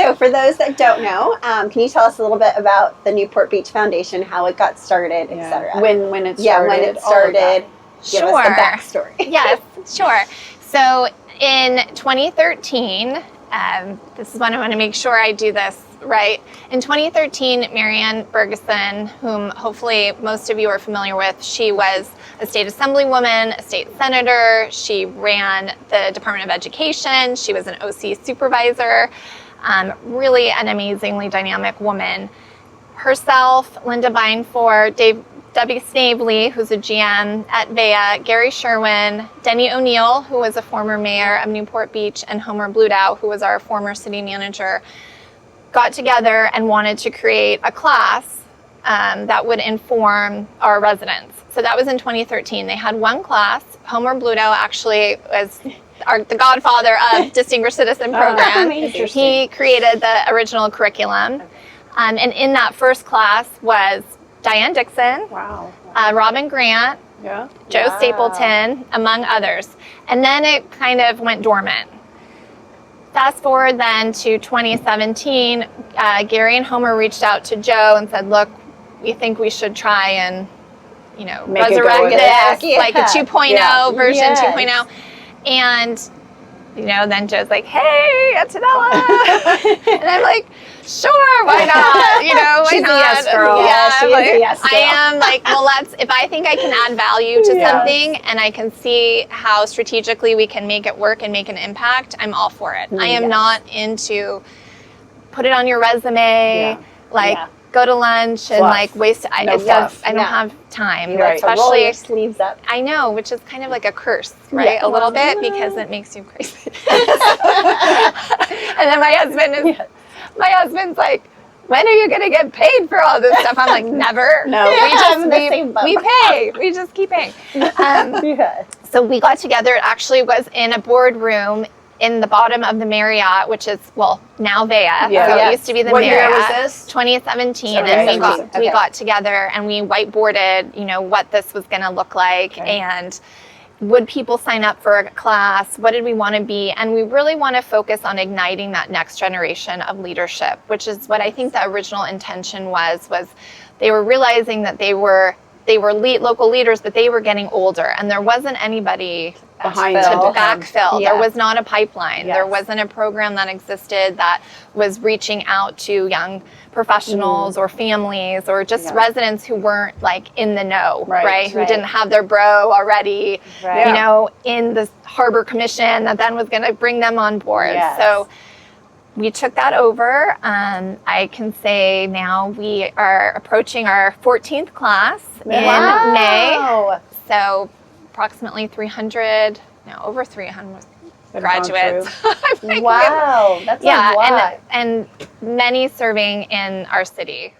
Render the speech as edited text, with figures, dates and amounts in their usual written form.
So for those that don't know, can you tell us a little bit about the Newport Beach Foundation, how it got started, et cetera? When it started. Yeah, when it started. Give us the backstory. Yes, sure. So in 2013, this is when I want to make sure I do this right. In 2013, Marianne Bergeson, whom hopefully most of you are familiar with, she was a state assemblywoman, a state senator. She ran the Department of Education. She was an OC supervisor. Really an amazingly dynamic woman. Herself, Linda Vineford, Debbie Snavely, who's a GM at VEA, Gary Sherwin, Denny O'Neill, who was a former mayor of Newport Beach, and Homer Bludow, who was our former city manager, got together and wanted to create a class that would inform our residents. So that was in 2013. They had one class. Homer Bludow actually was the godfather of Distinguished Citizen Program. He created the original curriculum. And in that first class was Diane Dixon, Robin Grant, Joe Stapleton, among others. And then it kind of went dormant. Fast forward then to 2017, Gary and Homer reached out to Joe and said, look, we think we should try and, resurrect this, like a 2.0 version 2.0. And, then Joe's like, hey, Antonella. And I'm like, sure, why not? Why She's not? a yes girl. Yeah, she is a yes girl. I am like, well, if I think I can add value to something and I can see how strategically we can make it work and make an impact, I'm all for it. I am not into put it on your resume, go to lunch and waste. I don't have time. You especially roll your sleeves up. I know, which is kind of like a curse, right? A little bit because it makes you crazy. And then my husband's like, when are you going to get paid for all this stuff? I'm like, never. No, we pay. We just keep paying. So we got together. It actually was in a boardroom in the bottom of the Marriott, which is, now VEA. So it used to be the Marriott. What year was this? 2017. And we got together and we whiteboarded, what this was going to look like. And would people sign up for a class? What did we want to be? And we really want to focus on igniting that next generation of leadership, which is what I think the original intention was they were realizing that they were local leaders, but they were getting older, and there wasn't anybody to backfill. There was not a pipeline. There wasn't a program that existed that was reaching out to young professionals or families or just residents who weren't in the know, right? Who didn't have their bro already, in the Harbor Commission that then was going to bring them on board. So we took that over. I can say now we are approaching our 14th class in May. So approximately over 300 graduates. Wow, that's a lot. And many serving in our city.